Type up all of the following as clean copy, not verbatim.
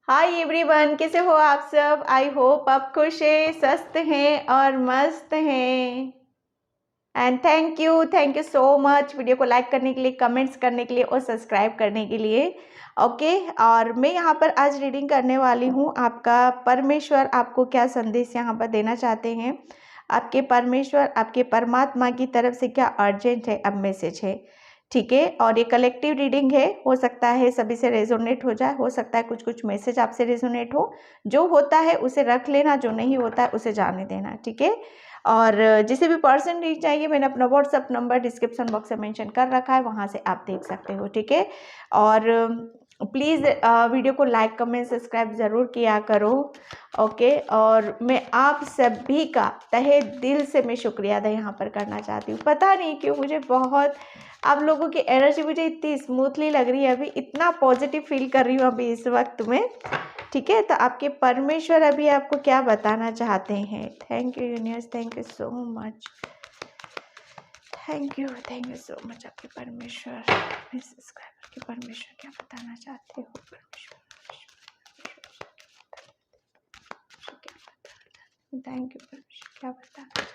Hi everyone, कैसे हो आप सब। आई होप आप खुश हैं, स्वस्थ हैं और मस्त हैं। And thank you so much video को लाइक करने के लिए, कमेंट्स करने के लिए और सब्सक्राइब करने के लिए। ओके और मैं यहाँ पर आज रीडिंग करने वाली हूँ आपका परमेश्वर आपको क्या संदेश यहाँ पर देना चाहते हैं। आपके परमेश्वर, आपके परमात्मा की तरफ से क्या अर्जेंट है, अब मैसेज है। ठीक है, और ये कलेक्टिव रीडिंग है, हो सकता है सभी से रेजोनेट हो जाए, हो सकता है कुछ कुछ मैसेज आपसे रेजोनेट हो। जो होता है उसे रख लेना, जो नहीं होता है उसे जाने देना। ठीक है, और जिसे भी पर्सन रीच चाहिए, मैंने अपना व्हाट्सअप नंबर डिस्क्रिप्शन बॉक्स में मेंशन कर रखा है, वहाँ से आप देख सकते हो। ठीक है, और प्लीज़ वीडियो को लाइक कमेंट सब्सक्राइब ज़रूर किया करो। ओके, और मैं आप सभी का तहे दिल से मैं शुक्रिया अदा यहाँ पर करना चाहती हूँ। पता नहीं क्यों मुझे बहुत आप लोगों की एनर्जी मुझे इतनी स्मूथली लग रही है, अभी इतना पॉजिटिव फील कर रही हूँ अभी इस वक्त में। ठीक है, तो आपके परमेश्वर अभी आपको क्या बताना चाहते हैं। Thank you universe, thank you so much, thank you so much. आपके परमेश्वर, मेरे सब्सक्राइबर के परमेश्वर क्या बताना चाहते हो। परमेश्वर थैंक यू परमेश्वर, क्या बताना।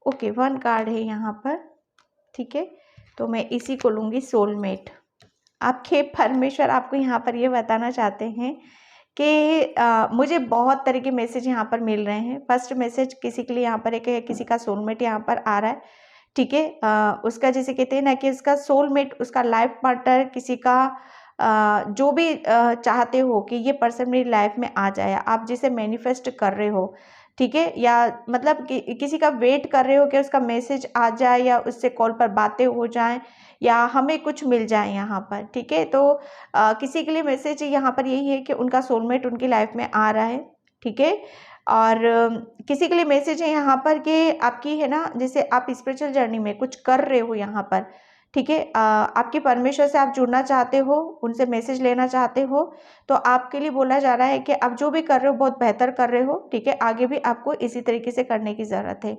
ओके, 1 कार्ड है यहाँ पर। ठीक है, तो मैं इसी को लूँगी, सोलमेट। आपके परमेश्वर आपको यहाँ पर ये बताना चाहते हैं कि मुझे बहुत तरह के मैसेज यहाँ पर मिल रहे हैं। फर्स्ट मैसेज किसी के लिए यहाँ पर एक है, किसी का सोलमेट यहाँ पर आ रहा है। ठीक है, उसका जैसे कहते हैं ना कि उसका सोलमेट, उसका लाइफ पार्टनर, किसी का जो भी चाहते हो कि ये पर्सन मेरी लाइफ में आ जाए, आप जिसे मैनिफेस्ट कर रहे हो। ठीक है, या मतलब किसी का वेट कर रहे हो कि उसका मैसेज आ जाए, या उससे कॉल पर बातें हो जाएं, या हमें कुछ मिल जाए यहाँ पर। ठीक है, तो किसी के लिए मैसेज यहाँ पर यही है कि उनका सोलमेट उनकी लाइफ में आ रहा है। ठीक है, और किसी के लिए मैसेज है यहाँ पर कि आपकी है ना, जैसे आप स्पिरिचुअल जर्नी में कुछ कर रहे हो यहाँ पर। ठीक है, आपके परमेश्वर से आप जुड़ना चाहते हो, उनसे मैसेज लेना चाहते हो, तो आपके लिए बोला जा रहा है कि आप जो भी कर रहे हो बहुत बेहतर कर रहे हो। ठीक है, आगे भी आपको इसी तरीके से करने की ज़रूरत है,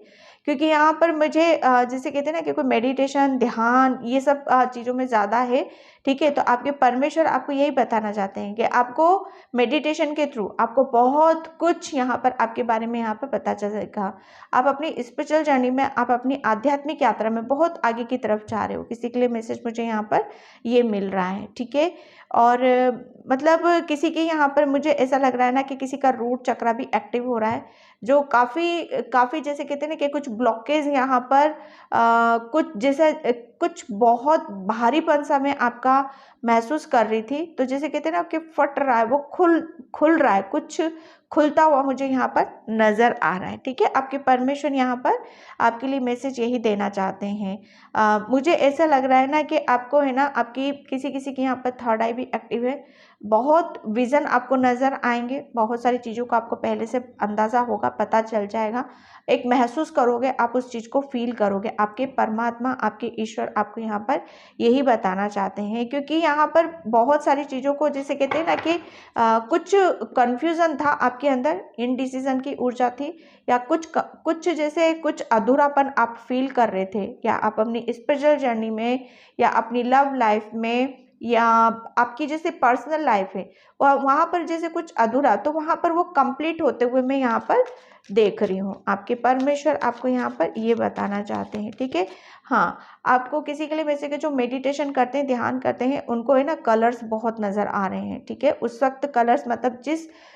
क्योंकि यहाँ पर मुझे जैसे कहते हैं ना कि कोई मेडिटेशन, ध्यान, ये सब चीज़ों में ज़्यादा है। ठीक है, तो आपके परमेश्वर आपको यही बताना चाहते हैं कि आपको मेडिटेशन के थ्रू आपको बहुत कुछ यहाँ पर आपके बारे में यहाँ पर पता चलेगा। आप अपनी स्पिरिचुअल जर्नी में, आप अपनी आध्यात्मिक यात्रा में बहुत आगे की तरफ जा रहे हो। किसी के लिए मैसेज मुझे यहाँ पर ये मिल रहा है। ठीक है, और मतलब किसी के यहाँ पर मुझे ऐसा लग रहा है ना कि किसी का रूट चक्र भी एक्टिव हो रहा है, जो काफ़ी काफ़ी जैसे कहते हैं ना कि कुछ ब्लॉकेज यहाँ पर कुछ जैसे कुछ बहुत भारीपन सा मैं आपका महसूस कर रही थी, तो जैसे कहते हैं ना कि फट रहा है, वो खुल रहा है, कुछ खुलता हुआ मुझे यहाँ पर नज़र आ रहा है। ठीक है, आपके परमेश्वर यहाँ पर आपके लिए मैसेज यही देना चाहते हैं। मुझे ऐसा लग रहा है ना कि आपको है ना, आपकी किसी किसी की यहाँ पर थर्ड आई भी एक्टिव है। बहुत विज़न आपको नज़र आएंगे, बहुत सारी चीज़ों का आपको पहले से अंदाज़ा होगा, पता चल जाएगा, एक महसूस करोगे, आप उस चीज़ को फील करोगे। आपके परमात्मा, आपके ईश्वर आपको यहाँ पर यही बताना चाहते हैं, क्योंकि यहाँ पर बहुत सारी चीज़ों को जैसे कहते हैं ना कि कुछ कन्फ्यूज़न था आपके अंदर, इनडिसीजन की ऊर्जा थी, या कुछ जैसे कुछ अधूरापन आप फील कर रहे थे, या आप अपनी स्पिरिचुअल जर्नी में, या अपनी लव लाइफ में, या आपकी जैसे पर्सनल लाइफ है, और वहाँ पर जैसे कुछ अधूरा, तो वहाँ पर वो कंप्लीट होते हुए मैं यहाँ पर देख रही हूँ। आपके परमेश्वर आपको यहाँ पर ये बताना चाहते हैं। ठीक है, हाँ, आपको किसी के लिए वैसे कि जो मेडिटेशन करते हैं, ध्यान करते हैं, उनको है ना कलर्स बहुत नज़र आ रहे हैं। ठीक है, उस वक्त कलर्स मतलब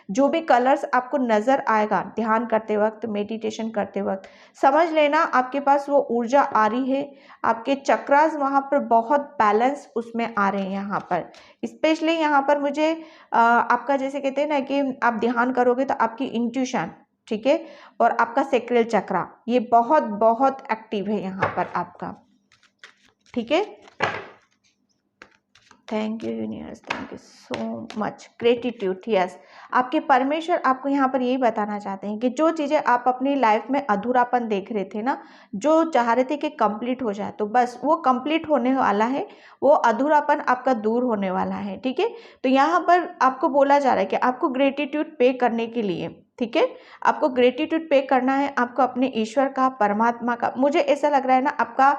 जो भी कलर्स आपको नज़र आएगा ध्यान करते वक्त, मेडिटेशन करते वक्त, समझ लेना आपके पास वो ऊर्जा आ रही है। आपके चक्रास वहाँ पर बहुत बैलेंस उसमें आ रहे हैं यहाँ पर। स्पेशली यहाँ पर मुझे आपका जैसे कहते हैं ना कि आप ध्यान करोगे तो आपकी इंट्यूशन, ठीक है, और आपका सेक्रेल चक्रा, ये बहुत बहुत एक्टिव है यहाँ पर आपका। ठीक है, thank you universe, thank you so much, gratitude. Yes, आपके परमेश्वर आपको यहाँ पर यही बताना चाहते हैं कि जो चीज़ें आप अपनी लाइफ में अधूरापन देख रहे थे ना, जो चाह रहे थे कि कंप्लीट हो जाए, तो बस वो कंप्लीट होने वाला है, वो अधूरापन आपका दूर होने वाला है। ठीक है, तो यहाँ पर आपको बोला जा रहा है कि आपको ग्रेटिट्यूड पे करने के लिए, ठीक है, आपको ग्रेटिट्यूड पे करना है, आपको अपने ईश्वर का, परमात्मा का, मुझे ऐसा लग रहा है ना आपका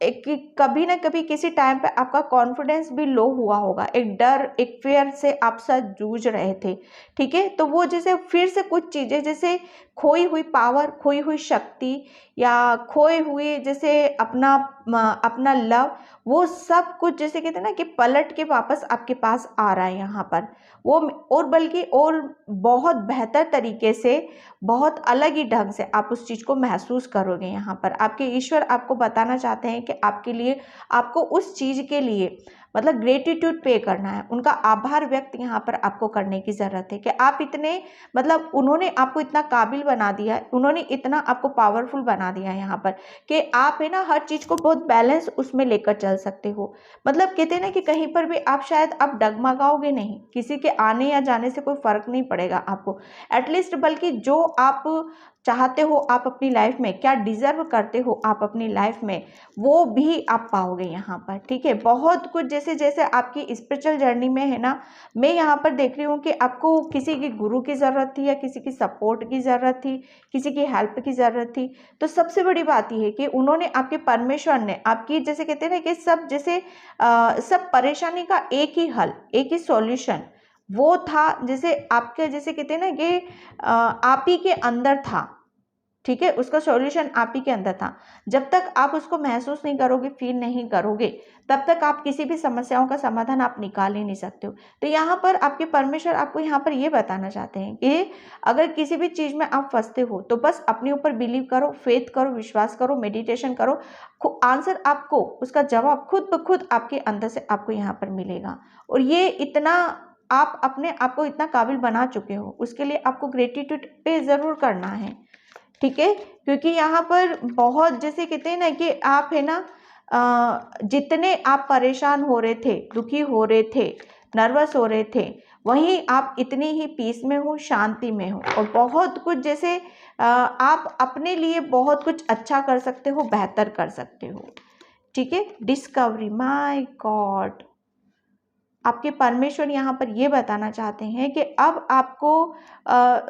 एक कभी ना कभी किसी टाइम पे आपका कॉन्फिडेंस भी लो हुआ होगा, एक डर, एक फेयर से आप साथ जूझ रहे थे, ठीक है। तो वो जैसे फिर से कुछ चीज़ें, जैसे खोई हुई पावर, खोई हुई शक्ति, या खोए हुए जैसे अपना लव, वो सब कुछ जैसे कहते हैं ना कि पलट के वापस आपके पास आ रहा है यहाँ पर। वो और बल्कि और बहुत बेहतर तरीके से, बहुत अलग ही ढंग से आप उस चीज़ को महसूस करोगे। यहाँ पर आपके ईश्वर आपको बताना चाहते हैं कि आपके लिए, आपको उस चीज़ के लिए मतलब ग्रेटिट्यूड पे करना है, उनका आभार व्यक्त यहाँ पर आपको करने की ज़रूरत है कि आप इतने, मतलब उन्होंने आपको इतना काबिल बना दिया है, उन्होंने इतना आपको पावरफुल बना दिया है यहाँ पर कि आप है ना हर चीज़ को बहुत बैलेंस उसमें लेकर चल सकते हो। मतलब कहते हैं ना कि कहीं पर भी आप शायद आप डगमगाओगे नहीं, किसी के आने या जाने से कोई फर्क नहीं पड़ेगा आपको एटलीस्ट, बल्कि जो आप चाहते हो आप अपनी लाइफ में, क्या डिजर्व करते हो आप अपनी लाइफ में, वो भी आप पाओगे यहाँ पर, ठीक है। बहुत कुछ जैसे जैसे आपकी स्पिरिचुअल जर्नी में है ना, मैं यहाँ पर देख रही हूँ कि आपको किसी की गुरु की ज़रूरत थी, या किसी की सपोर्ट की ज़रूरत थी, किसी की हेल्प की ज़रूरत थी। तो सबसे बड़ी बात यह है कि उन्होंने, आपके परमेश्वर ने आपकी, जैसे कहते हैं ना कि सब जैसे सब परेशानी का एक ही हल, एक ही सॉल्यूशन वो था, जैसे आपके जैसे कहते हैं ना कि आप ही के अंदर था, ठीक है। उसका सॉल्यूशन आप ही के अंदर था। जब तक आप उसको महसूस नहीं करोगे, फील नहीं करोगे, तब तक आप किसी भी समस्याओं का समाधान आप निकाल ही नहीं सकते हो। तो यहाँ पर आपके परमेश्वर आपको यहाँ पर ये बताना चाहते हैं कि अगर किसी भी चीज़ में आप फंसते हो तो बस अपने ऊपर बिलीव करो, फेथ करो, विश्वास करो, मेडिटेशन करो, आंसर आपको, उसका जवाब खुद ब खुद आपके अंदर से आपको यहाँ पर मिलेगा। और ये इतना, आप अपने आप को इतना काबिल बना चुके हो, उसके लिए आपको ग्रेटिट्यूड पे ज़रूर करना है, ठीक है। क्योंकि यहाँ पर बहुत जैसे कहते हैं ना कि आप है ना जितने आप परेशान हो रहे थे, दुखी हो रहे थे, नर्वस हो रहे थे, वहीं आप इतनी ही पीस में हो, शांति में हो, और बहुत कुछ जैसे आप अपने लिए बहुत कुछ अच्छा कर सकते हो, बेहतर कर सकते हो, ठीक है। डिस्कवरी, माय गॉड, आपके परमेश्वर यहाँ पर ये बताना चाहते हैं कि अब आपको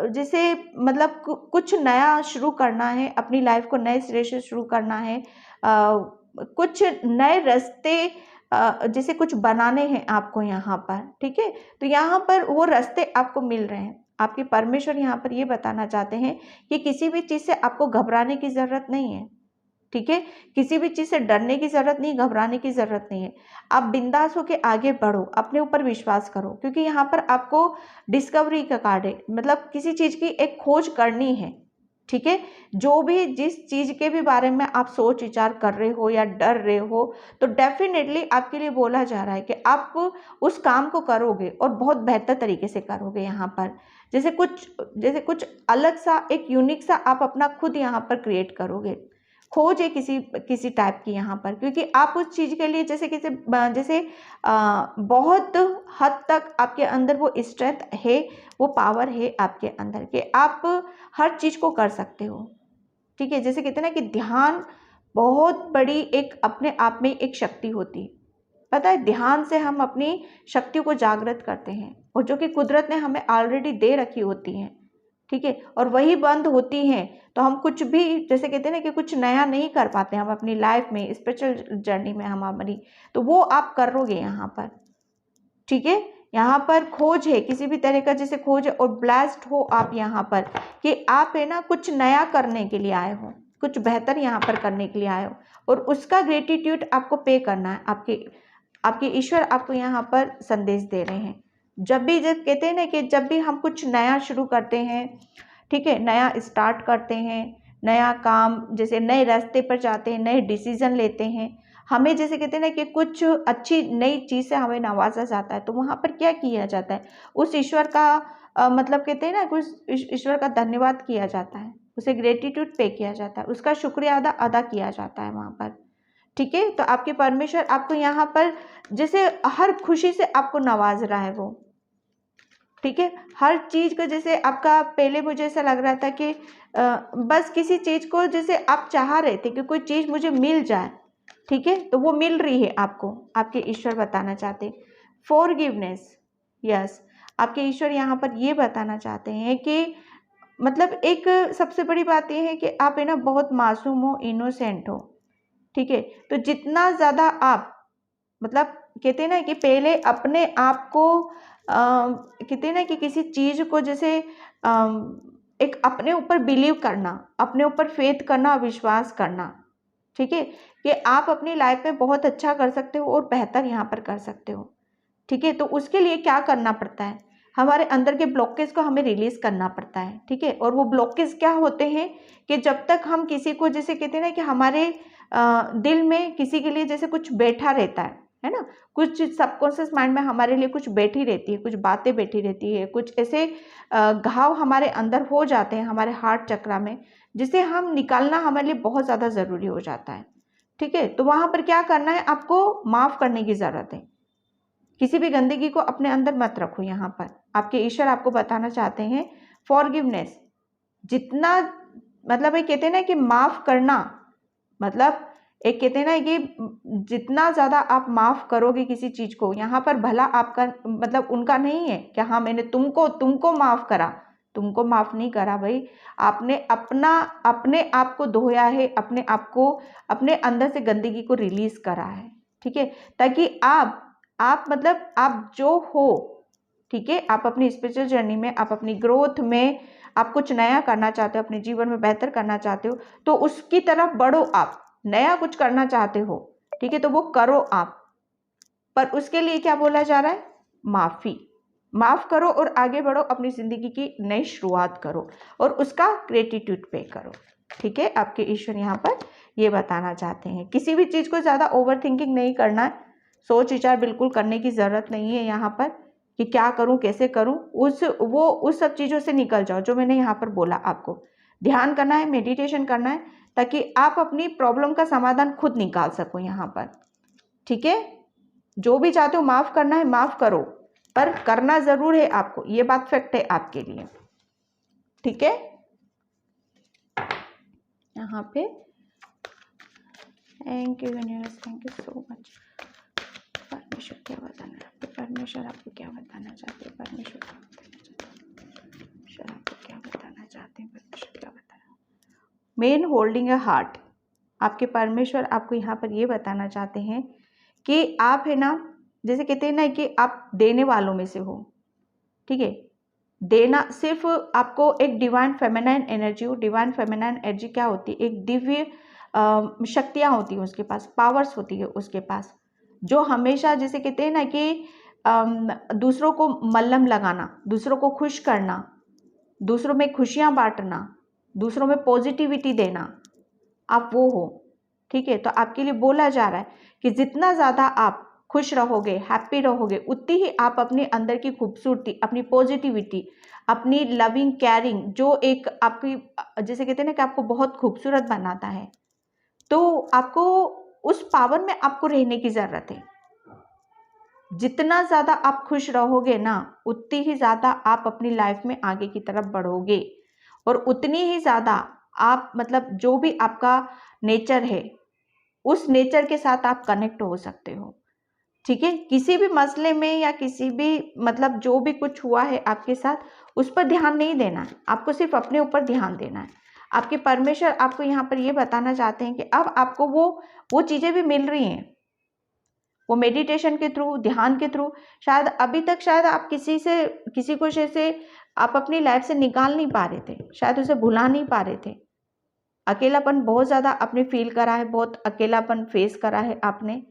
जैसे मतलब कुछ नया शुरू करना है, अपनी लाइफ को नए सिरे से शुरू करना है, कुछ नए रास्ते जैसे कुछ बनाने हैं आपको यहाँ पर, ठीक है। तो यहाँ पर वो रास्ते आपको मिल रहे हैं। आपके परमेश्वर यहाँ पर ये बताना चाहते हैं कि किसी भी चीज़ से आपको घबराने की ज़रूरत नहीं है, ठीक है। किसी भी चीज़ से डरने की ज़रूरत नहीं, घबराने की ज़रूरत नहीं है। आप बिंदास होके आगे बढ़ो, अपने ऊपर विश्वास करो, क्योंकि यहाँ पर आपको डिस्कवरी का कार्ड है, मतलब किसी चीज़ की एक खोज करनी है, ठीक है। जो भी जिस चीज़ के भी बारे में आप सोच विचार कर रहे हो या डर रहे हो, तो डेफिनेटली आपके लिए बोला जा रहा है कि आप उस काम को करोगे और बहुत बेहतर तरीके से करोगे। यहाँ पर जैसे कुछ अलग सा, एक यूनिक सा आप अपना खुद यहाँ पर क्रिएट करोगे, खोज है किसी टाइप की यहाँ पर, क्योंकि आप उस चीज़ के लिए जैसे बहुत हद तक आपके अंदर वो स्ट्रेंथ है, वो पावर है आपके अंदर कि आप हर चीज़ को कर सकते हो, ठीक है। जैसे कहते हैं ना कि ध्यान बहुत बड़ी एक अपने आप में एक शक्ति होती है, पता है। ध्यान से हम अपनी शक्तियों को जागृत करते हैं, और जो कि कुदरत ने हमें ऑलरेडी दे रखी होती हैं, ठीक है, और वही बंद होती हैं तो हम कुछ भी, जैसे कहते हैं ना कि कुछ नया नहीं कर पाते हम अपनी लाइफ में, स्पिरिचुअल जर्नी में हम हमारी, तो वो आप करोगे यहाँ पर, ठीक है। यहाँ पर खोज है, किसी भी तरह का जैसे खोज है, और ब्लेस्ड हो आप यहाँ पर कि आप है ना कुछ नया करने के लिए आए हो, कुछ बेहतर यहाँ पर करने के लिए आए हो, और उसका ग्रेटिट्यूड आपको पे करना है। आपके ईश्वर आपको यहाँ पर संदेश दे रहे हैं। जब कहते हैं ना कि जब भी हम कुछ नया शुरू करते हैं, ठीक है, नया स्टार्ट करते हैं, नया काम, जैसे नए रास्ते पर जाते हैं, नए डिसीजन लेते हैं, हमें जैसे कहते हैं ना कि कुछ अच्छी नई चीज़ से हमें नवाजा जाता है, तो वहाँ पर क्या किया जाता है, उस ईश्वर का मतलब कहते हैं ना कुछ ईश्वर का धन्यवाद किया जाता है, उसे ग्रेटिट्यूड पे किया जाता है, उसका शुक्रिया अदा किया जाता है वहाँ पर, ठीक है। तो आपके परमेश्वर आपको यहाँ पर जैसे हर खुशी से आपको नवाज रहा है वो, ठीक है। हर चीज़ को जैसे आपका, पहले मुझे ऐसा लग रहा था कि बस किसी चीज़ को जैसे आप चाह रहे थे कि कोई चीज़ मुझे मिल जाए, ठीक है, तो वो मिल रही है आपको, आपके ईश्वर बताना चाहते। फॉरगिवनेस, यस, आपके ईश्वर यहाँ पर ये बताना चाहते हैं कि मतलब एक सबसे बड़ी बात ये है कि आप है ना बहुत मासूम हो, इनोसेंट हो, ठीक है। तो जितना ज़्यादा आप मतलब कहते हैं ना कि पहले अपने आप को कहते हैं ना कि किसी चीज़ को जैसे एक अपने ऊपर बिलीव करना, अपने ऊपर फेथ करना, विश्वास करना, ठीक है, कि आप अपनी लाइफ में बहुत अच्छा कर सकते हो और बेहतर यहाँ पर कर सकते हो। ठीक है, तो उसके लिए क्या करना पड़ता है, हमारे अंदर के ब्लॉकेज को हमें रिलीज करना पड़ता है। ठीक है, और वो ब्लॉकेज क्या होते हैं कि जब तक हम किसी को जैसे कहते हैं ना कि हमारे दिल में किसी के लिए जैसे कुछ बैठा रहता है ना, कुछ सबकॉन्शियस माइंड में हमारे लिए कुछ बैठी रहती है, कुछ बातें बैठी रहती है, कुछ ऐसे घाव हमारे अंदर हो जाते हैं हमारे हार्ट चक्रा में, जिसे हम निकालना हमारे लिए बहुत ज़्यादा ज़रूरी हो जाता है। ठीक है, तो वहाँ पर क्या करना है, आपको माफ़ करने की ज़रूरत है। किसी भी गंदगी को अपने अंदर मत रखो। यहाँ पर आपके ईश्वर आपको बताना चाहते हैं फॉरगिवनेस, जितना मतलब ये कहते हैं ना कि माफ़ करना, मतलब एक कहते हैं ना कि जितना ज़्यादा आप माफ़ करोगे किसी चीज़ को, यहाँ पर भला आपका मतलब उनका नहीं है कि हाँ मैंने तुमको माफ़ करा, तुमको माफ़ नहीं करा भाई, आपने अपने आप को धोया है, अपने आप को अपने अंदर से गंदगी को रिलीज करा है। ठीक है, ताकि आप मतलब आप जो हो, ठीक है, आप अपनी स्पिरिचुअल जर्नी में, आप अपनी ग्रोथ में, आप कुछ नया करना चाहते हो, अपने जीवन में बेहतर करना चाहते हो, तो उसकी तरफ बढ़ो। आप नया कुछ करना चाहते हो, ठीक है, तो वो करो आप, पर उसके लिए क्या बोला जा रहा है, माफ़ करो और आगे बढ़ो, अपनी ज़िंदगी की नई शुरुआत करो और उसका ग्रेटिट्यूड पे करो। ठीक है, आपके ईश्वर यहाँ पर ये बताना चाहते हैं। किसी भी चीज़ को ज़्यादा ओवर थिंकिंग नहीं करना है, सोच विचार बिल्कुल करने की ज़रूरत नहीं है यहाँ पर कि क्या करूँ कैसे करूँ, उस सब चीज़ों से निकल जाओ जो मैंने यहाँ पर बोला। आपको ध्यान करना है, मेडिटेशन करना है, ताकि आप अपनी प्रॉब्लम का समाधान खुद निकाल सको यहाँ पर। ठीक है, जो भी चाहते हो माफ़ करना है माफ़ करो, पर करना ज़रूर है आपको, ये बात फैक्ट है आपके लिए। ठीक है, यहाँ पे thank you universe, thank you so much. परमेश्वर क्या बताना है, परमेश्वर आपको क्या बताना चाहते हैं, परमेश्वर क्या बताना चाहते हैं, परमेश्वर आपको क्या बताना चाहते हैं, परमेश्वर क्या बताना। मेन होल्डिंग अ हार्ट, आपके परमेश्वर आपको यहाँ पर ये बताना चाहते हैं कि आप है ना, जैसे कहते हैं ना कि आप देने वालों में से हो। ठीक है, देना सिर्फ आपको एक डिवाइन फेमिनाइन एनर्जी हो। डिवाइन फेमिनाइन एनर्जी क्या होती है, एक दिव्य शक्तियाँ होती हैं उसके पास, पावर्स होती है उसके पास, जो हमेशा जैसे कहते हैं ना कि दूसरों को मल्लम लगाना, दूसरों को खुश करना, दूसरों में खुशियाँ बांटना, दूसरों में पॉजिटिविटी देना, आप वो हो। ठीक है, तो आपके लिए बोला जा रहा है कि जितना ज़्यादा आप खुश रहोगे, हैप्पी रहोगे, उतनी ही आप अपने अंदर की खूबसूरती, अपनी पॉजिटिविटी, अपनी लविंग केयरिंग, जो एक आपकी जैसे कहते हैं ना कि आपको बहुत खूबसूरत बनाता है, तो आपको उस पावर में आपको रहने की ज़रूरत है। जितना ज़्यादा आप खुश रहोगे ना, उतनी ही ज़्यादा आप अपनी लाइफ में आगे की तरफ बढ़ोगे, और उतनी ही ज़्यादा आप मतलब जो भी आपका नेचर है, उस नेचर के साथ आप कनेक्ट हो सकते हो। ठीक है, किसी भी मसले में या किसी भी मतलब जो भी कुछ हुआ है आपके साथ, उस पर ध्यान नहीं देना है, आपको सिर्फ अपने ऊपर ध्यान देना है। आपके परमेश्वर आपको यहाँ पर ये बताना चाहते हैं कि अब आपको वो चीज़ें भी मिल रही हैं, वो मेडिटेशन के थ्रू, ध्यान के थ्रू। शायद अभी तक शायद आप किसी को जैसे आप अपनी लाइफ से निकाल नहीं पा रहे थे, शायद उसे भुला नहीं पा रहे थे। अकेलापन बहुत ज़्यादा आपने फील करा है, बहुत अकेलापन फेस करा है आपने।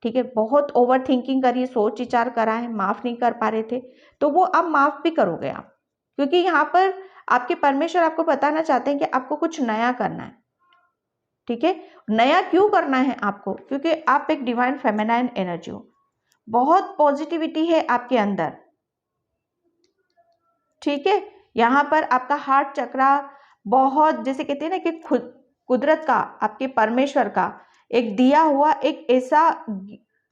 ठीक है, बहुत ओवर थिंकिंग करी, सोच विचार करा है, माफ़ नहीं कर पा रहे थे, तो वो अब माफ़ भी करोगे आप, क्योंकि यहाँ पर आपके परमेश्वर आपको बताना चाहते हैं कि आपको कुछ नया करना है। ठीक है, नया क्यों करना है आपको, क्योंकि आप एक डिवाइन फेमिनाइन एनर्जी हो, बहुत पॉजिटिविटी है आपके अंदर। ठीक है, यहाँ पर आपका हार्ट चक्रा बहुत जैसे कहते हैं ना कि खुद कुदरत का, आपके परमेश्वर का एक दिया हुआ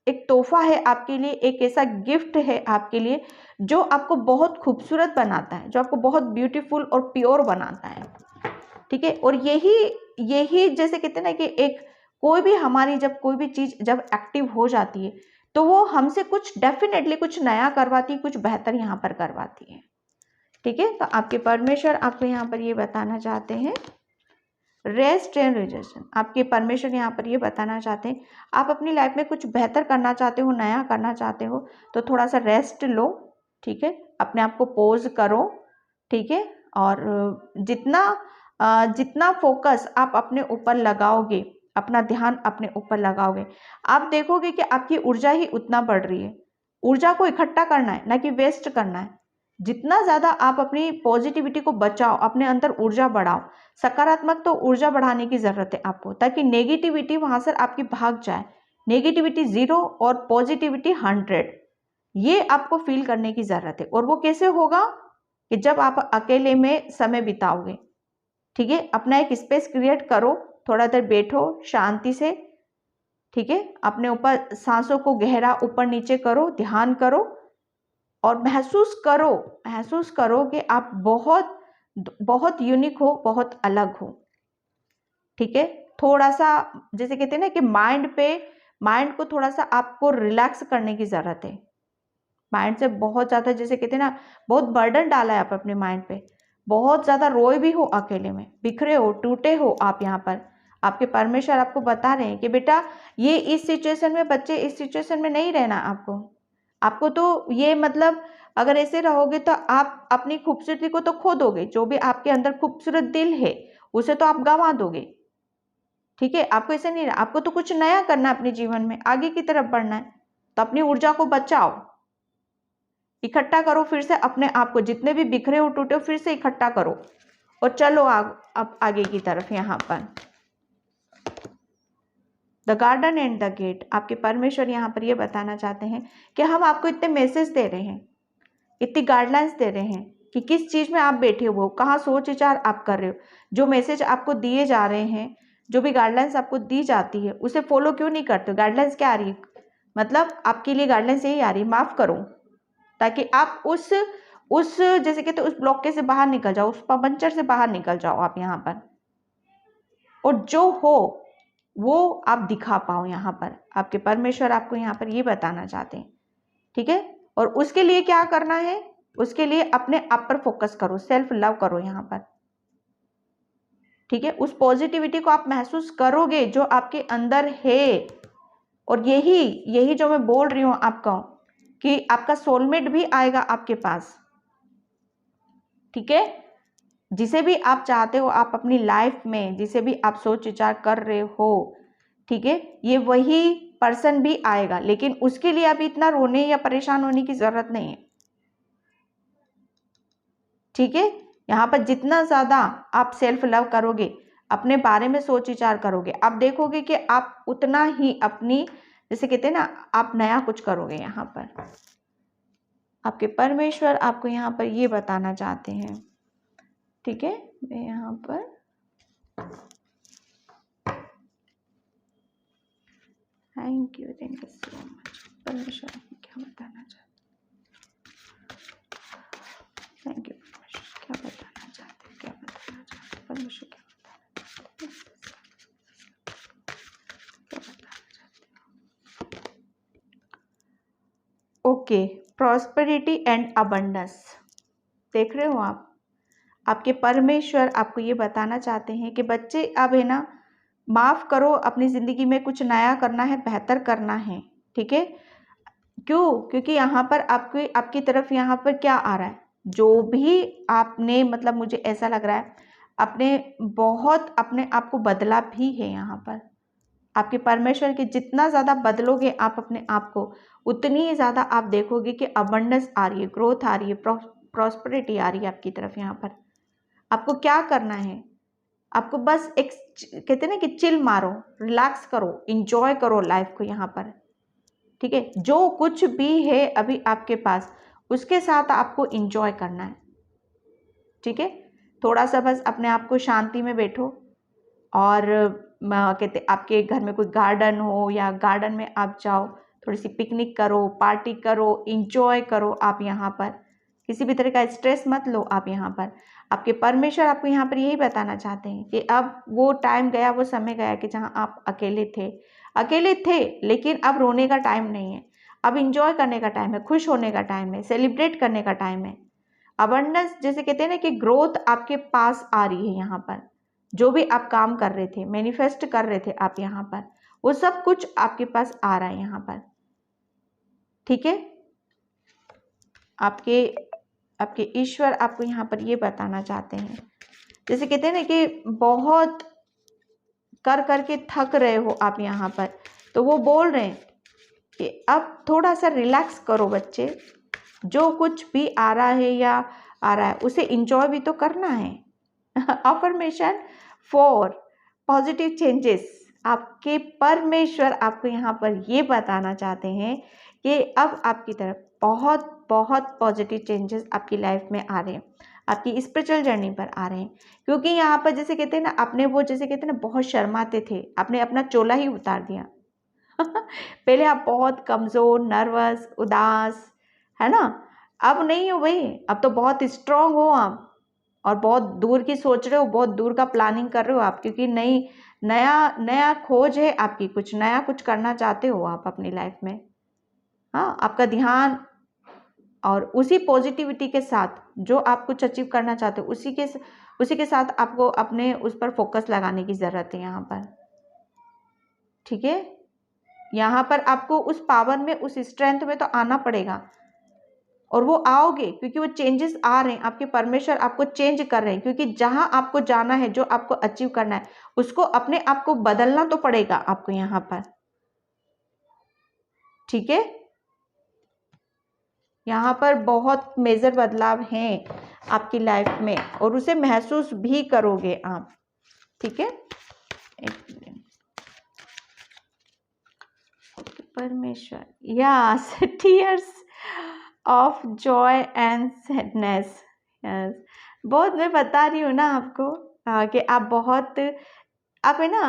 एक तोहफा है आपके लिए, एक ऐसा गिफ्ट है आपके लिए जो आपको बहुत खूबसूरत बनाता है, जो आपको बहुत ब्यूटीफुल और प्योर बनाता है। ठीक है, और यही जैसे कहते हैं ना कि एक कोई भी हमारी जब कोई भी चीज़ जब एक्टिव हो जाती है, तो वो हमसे कुछ डेफिनेटली कुछ नया करवाती है, कुछ बेहतर यहाँ पर करवाती है। ठीक है, तो आपके परमेश्वर आपको यहाँ पर ये बताना चाहते हैं रेस्ट एंड रिजेक्शन। आपके परमेश्वर यहाँ पर ये बताना चाहते हैं, आप अपनी लाइफ में कुछ बेहतर करना चाहते हो, नया करना चाहते हो, तो थोड़ा सा रेस्ट लो, ठीक है, अपने आप को पोज करो, ठीक है, और जितना फोकस आप अपने ऊपर लगाओगे, अपना ध्यान अपने ऊपर लगाओगे, आप देखोगे कि आपकी ऊर्जा ही उतना बढ़ रही है। ऊर्जा को इकट्ठा करना है, ना कि वेस्ट करना है। जितना ज्यादा आप अपनी पॉजिटिविटी को बचाओ, अपने अंदर ऊर्जा बढ़ाओ, सकारात्मक तो ऊर्जा बढ़ाने की जरूरत है आपको, ताकि नेगेटिविटी वहां से आपकी भाग जाए। नेगेटिविटी 0 और पॉजिटिविटी 100, ये आपको फील करने की जरूरत है। और वो कैसे होगा कि जब आप अकेले में समय बिताओगे, ठीक है, अपना एक स्पेस क्रिएट करो, थोड़ा देर बैठो शांति से, ठीक है, अपने ऊपर सांसों को गहरा ऊपर नीचे करो, ध्यान करो और महसूस करो कि आप बहुत बहुत यूनिक हो, बहुत अलग हो, ठीक है। थोड़ा सा जैसे कहते हैं ना कि माइंड को थोड़ा सा आपको रिलैक्स करने की जरूरत है। माइंड से बहुत ज्यादा जैसे कहते हैं ना, बहुत बर्डन डाला है आप अपने माइंड पे, बहुत ज्यादा रोए भी हो, अकेले में बिखरे हो, टूटे हो आप। यहाँ पर आपके परमेश्वर आपको बता रहे हैं कि बेटा ये इस सिचुएशन में, बच्चे इस सिचुएशन में नहीं रहना आपको तो ये मतलब अगर ऐसे रहोगे तो आप अपनी खूबसूरती को तो खो दोगे। जो भी आपके अंदर खूबसूरत दिल है उसे तो आप गंवा दोगे, ठीक है। आपको ऐसे नहीं, आपको तो कुछ नया करना है अपने जीवन में, आगे की तरफ बढ़ना है, तो अपनी ऊर्जा को बचाओ, इकट्ठा करो फिर से अपने आप को, जितने भी बिखरे हो टूटे हो फिर से इकट्ठा करो और चलो अब आगे की तरफ। यहाँ पर the garden and the gate, आपके परमेश्वर यहाँ पर ये बताना चाहते हैं कि हम आपको इतने मैसेज दे रहे हैं, इतनी गाइडलाइंस दे रहे हैं कि किस चीज में आप बैठे हो, कहाँ सोच विचार आप कर रहे हो। जो मैसेज आपको दिए जा रहे हैं, जो भी गाइडलाइंस आपको दी जाती है, उसे फॉलो क्यों नहीं करते हो। गाइडलाइंस क्या आ रही है, मतलब आपके लिए गाइडलाइंस यही आ रही है, माफ करो, ताकि आप उस जैसे कहते उस ब्लॉकेज से बाहर निकल जाओ, उस पंचर से बाहर निकल जाओ आप यहाँ पर, और जो हो वो आप दिखा पाओ। यहाँ पर आपके परमेश्वर आपको यहाँ पर ये बताना चाहते हैं, ठीक है। और उसके लिए क्या करना है, उसके लिए अपने आप पर फोकस करो, सेल्फ लव करो यहाँ पर, ठीक है। उस पॉजिटिविटी को आप महसूस करोगे जो आपके अंदर है। और यही जो मैं बोल रही हूं आपको कि आपका सोलमेट भी आएगा आपके पास, ठीक है। जिसे भी आप चाहते हो आप अपनी लाइफ में, जिसे भी आप सोच विचार कर रहे हो, ठीक है, ये वही पर्सन भी आएगा। लेकिन उसके लिए अभी इतना रोने या परेशान होने की जरूरत नहीं है, ठीक है। यहाँ पर जितना ज्यादा आप सेल्फ लव करोगे, अपने बारे में सोच विचार करोगे, आप देखोगे कि आप उतना ही अपनी, जैसे कहते हैं ना, आप नया कुछ करोगे। यहाँ पर आपके परमेश्वर आपको यहाँ पर ये बताना चाहते हैं, ठीक है। मैं यहाँ पर थैंक यू सो मच। परमेश्वर आपको क्या बताना चाहते, थैंक यू परमेश्वर, क्या बताना चाहते परमेश्वर, क्या बताना चाहते। ओके, प्रॉस्पेरिटी एंड अबंडेंस, देख रहे हो आप, आपके परमेश्वर आपको ये बताना चाहते हैं कि बच्चे अब है ना, माफ करो, अपनी जिंदगी में कुछ नया करना है, बेहतर करना है, ठीक है। क्यों, क्योंकि यहाँ पर आपकी तरफ यहाँ पर क्या आ रहा है, जो भी आपने, मतलब मुझे ऐसा लग रहा है आपने बहुत अपने आप को बदला भी है। यहाँ पर आपके परमेश्वर के जितना ज्यादा बदलोगे आप अपने आप को, उतनी ही ज्यादा आप देखोगे कि अबंडेंस आ रही है, ग्रोथ आ रही है, प्रॉस्पेरिटी आ रही है आपकी तरफ। यहाँ पर आपको क्या करना है, आपको बस एक कहते हैं ना कि चिल मारो, रिलैक्स करो, इंजॉय करो लाइफ को यहाँ पर, ठीक है। जो कुछ भी है अभी आपके पास, उसके साथ आपको इंजॉय करना है, ठीक है। थोड़ा सा बस अपने आप को शांति में बैठो, और कहते आपके घर में कोई गार्डन हो या गार्डन में आप जाओ, थोड़ी सी पिकनिक करो, पार्टी करो, इंजॉय करो। आप यहाँ पर किसी भी तरह का स्ट्रेस मत लो। आप यहाँ पर आपके परमेश्वर आपको यहाँ पर यही बताना चाहते हैं कि अब वो टाइम गया, वो समय गया कि जहाँ आप अकेले थे, लेकिन अब रोने का टाइम नहीं है, अब इंजॉय करने का टाइम है, खुश होने का टाइम है, सेलिब्रेट करने का टाइम है। अबंडेंस जैसे कहते हैं ना कि ग्रोथ आपके पास आ रही है यहाँ पर, जो भी आप काम कर रहे थे, मैनिफेस्ट कर रहे थे आप यहाँ पर, वो सब कुछ आपके पास आ रहा है यहाँ पर। ठीक है, आपके आपके ईश्वर आपको यहाँ पर ये बताना चाहते हैं, जैसे कहते हैं ना कि बहुत कर करके थक रहे हो आप यहाँ पर, तो वो बोल रहे हैं कि अब थोड़ा सा रिलैक्स करो बच्चे, जो कुछ भी आ रहा है या आ रहा है उसे इंजॉय भी तो करना है। Affirmation for positive changes. आपके परमेश्वर आपको यहाँ पर ये बताना चाहते हैं कि अब आपकी तरफ बहुत बहुत पॉजिटिव चेंजेस आपकी लाइफ में आ रहे हैं, आपकी स्पिरिचुअल जर्नी पर आ रहे हैं। क्योंकि यहाँ पर जैसे कहते हैं ना, आपने वो जैसे कहते हैं ना बहुत शर्माते थे, आपने अपना चोला ही उतार दिया। पहले आप बहुत कमज़ोर, नर्वस, उदास, है ना, अब नहीं हो भाई, अब तो बहुत स्ट्रांग हो आप, और बहुत दूर की सोच रहे हो, बहुत दूर का प्लानिंग कर रहे हो आप, क्योंकि नई नया नया खोज है आपकी, कुछ नया कुछ करना चाहते हो आप अपनी लाइफ में। हाँ, आपका ध्यान और उसी पॉजिटिविटी के साथ जो आप कुछ अचीव करना चाहते हो उसी के साथ आपको अपने उस पर फोकस लगाने की ज़रूरत है यहाँ पर। ठीक है, यहाँ पर आपको उस पावर में, उस स्ट्रेंथ में तो आना पड़ेगा, और वो आओगे क्योंकि वो चेंजेस आ रहे हैं, आपके परमेश्वर आपको चेंज कर रहे हैं, क्योंकि जहां आपको जाना है, जो आपको अचीव करना है, उसको अपने आप को बदलना तो पड़ेगा आपको यहाँ पर। ठीक है, यहाँ पर बहुत मेजर बदलाव हैं आपकी लाइफ में, और उसे महसूस भी करोगे आप। ठीक है, परमेश्वर, yes, tears of Joy and sadness. Yes, बहुत, मैं बता रही हूँ ना आपको कि आप है ना,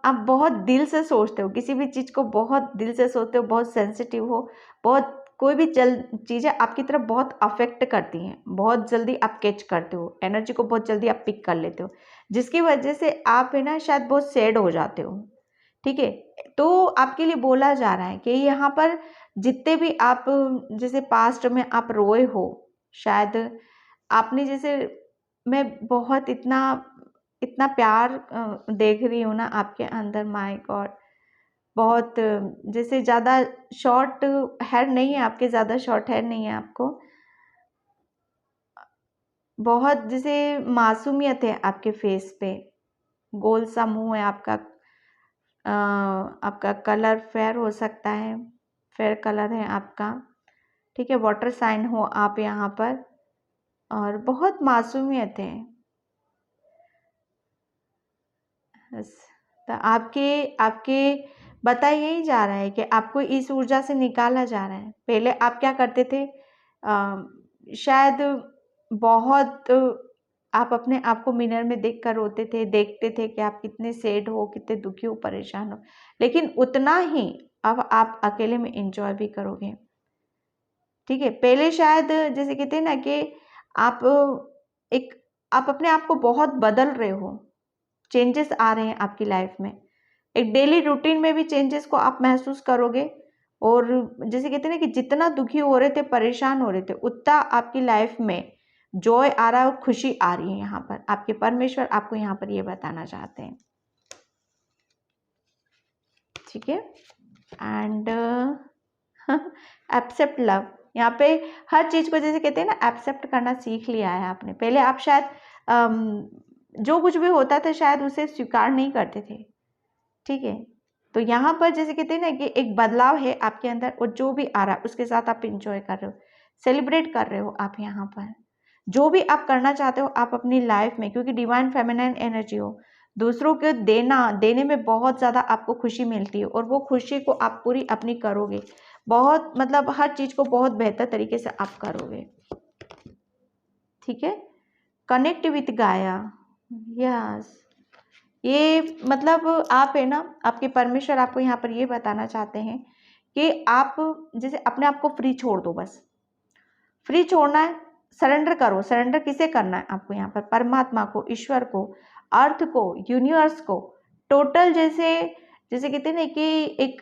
आप बहुत दिल से सोचते हो, किसी भी चीज़ को बहुत दिल से सोचते हो, बहुत सेंसिटिव हो, बहुत कोई भी चीज़ें आपकी तरफ बहुत अफेक्ट करती हैं, बहुत जल्दी आप कैच करते हो, एनर्जी को बहुत जल्दी आप पिक कर लेते हो, जिसकी वजह से आप है ना शायद बहुत सैड हो जाते हो। ठीक है, तो आपके लिए बोला जा रहा है कि यहाँ पर जितने भी आप जैसे पास्ट में आप रोए हो, शायद आपने जैसे, मैं बहुत इतना इतना प्यार देख रही हूँ ना आपके अंदर, माय गॉड, बहुत जैसे ज़्यादा शॉर्ट हेयर नहीं है आपके, ज़्यादा शॉर्ट हेयर नहीं है आपको, बहुत जैसे मासूमियत है आपके फेस पे, गोल सा मुंह है आपका, आपका कलर फेयर हो सकता है, फेयर कलर है आपका। ठीक है, वाटर साइन हो आप यहाँ पर, और बहुत मासूमियत है। बस, तो आपके आपके बताया यही जा रहा है कि आपको इस ऊर्जा से निकाला जा रहा है। पहले आप क्या करते थे, शायद बहुत आप अपने आप को मिरर में देख कर रोते थे, देखते थे कि आप कितने सैड हो, कितने दुखी हो, परेशान हो, लेकिन उतना ही अब आप अकेले में एंजॉय भी करोगे। ठीक है, पहले शायद जैसे कहते हैं ना कि आप एक आप अपने आप को बहुत बदल रहे हो, चेंजेस आ रहे हैं आपकी लाइफ में, एक डेली रूटीन में भी चेंजेस को आप महसूस करोगे, और जैसे कहते हैं ना कि जितना दुखी हो रहे थे, परेशान हो रहे थे, उतना आपकी लाइफ में जॉय आ रहा है और खुशी आ रही है। यहाँ पर आपके परमेश्वर आपको यहाँ पर ये बताना चाहते हैं। ठीक है, एंड एक्सेप्ट लव, यहाँ पे हर चीज़ को जैसे कहते हैं ना एक्सेप्ट करना सीख लिया है आपने। पहले आप शायद जो कुछ भी होता था शायद उसे स्वीकार नहीं करते थे। ठीक है, तो यहाँ पर जैसे कहते हैं ना कि एक बदलाव है आपके अंदर, और जो भी आ रहा है उसके साथ आप इंजॉय कर रहे हो, सेलिब्रेट कर रहे हो आप यहाँ पर, जो भी आप करना चाहते हो आप अपनी लाइफ में, क्योंकि डिवाइन फेमिनाइन एनर्जी हो, दूसरों को देने में बहुत ज़्यादा आपको खुशी मिलती है, और वो खुशी को आप पूरी अपनी करोगे, बहुत मतलब हर चीज़ को बहुत बेहतर तरीके से आप करोगे। ठीक है, कनेक्ट विथ गाया, यस, ये मतलब आप है ना, आपके परमेश्वर आपको यहाँ पर ये बताना चाहते हैं कि आप जैसे अपने आप को फ्री छोड़ दो, बस फ्री छोड़ना है, सरेंडर करो। सरेंडर किसे करना है आपको यहाँ पर, परमात्मा को, ईश्वर को, अर्थ को, यूनिवर्स को, टोटल जैसे जैसे कहते हैं ना कि एक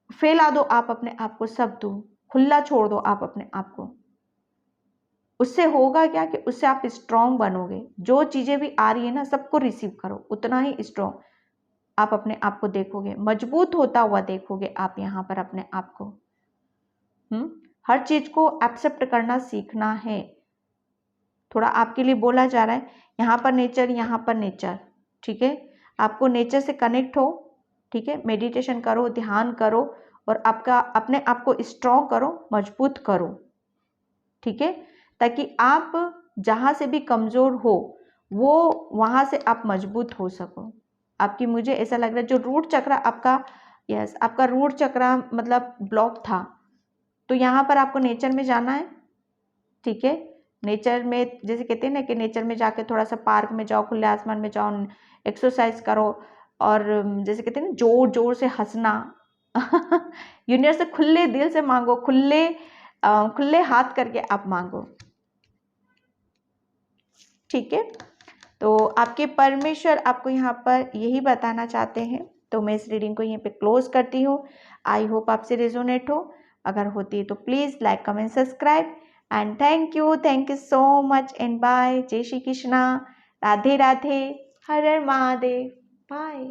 फैला दो आप अपने आप को, सब दो, खुला छोड़ दो आप अपने आप को। उससे होगा क्या कि उससे आप स्ट्रांग बनोगे। जो चीज़ें भी आ रही है ना, सबको रिसीव करो, उतना ही स्ट्रांग आप अपने आप को देखोगे, मजबूत होता हुआ देखोगे आप यहाँ पर अपने आप को। हर चीज को एक्सेप्ट करना सीखना है। थोड़ा आपके लिए बोला जा रहा है, यहाँ पर नेचर, यहाँ पर नेचर, ठीक है। आपको नेचर से कनेक्ट हो, ठीक है, मेडिटेशन करो, ध्यान करो और आपका अपने आप को स्ट्रॉन्ग करो, मजबूत करो, ठीक है, ताकि आप जहाँ से भी कमज़ोर हो वो वहाँ से आप मजबूत हो सको। आपकी, मुझे ऐसा लग रहा है जो रूट चक्र आपका, यस, आपका रूट चक्र मतलब ब्लॉक था, तो यहाँ पर आपको नेचर में जाना है, ठीक है। नेचर में जैसे कहते हैं ना कि नेचर में जाके थोड़ा सा पार्क में जाओ, खुले आसमान में जाओ, एक्सरसाइज करो और जैसे कहते हैं ना जोर जोर से हंसना यूनिवर्स से खुले दिल से मांगो, खुले हाथ करके आप मांगो, ठीक है। तो आपके परमेश्वर आपको यहाँ पर यही बताना चाहते हैं। तो मैं इस रीडिंग को यहीं पे क्लोज करती हूँ। आई होप आपसे रेजोनेट हो, अगर होती है तो please like comment subscribe and thank you so much and bye. जय श्री कृष्णा, राधे राधे, हर हर महादेव, बाय।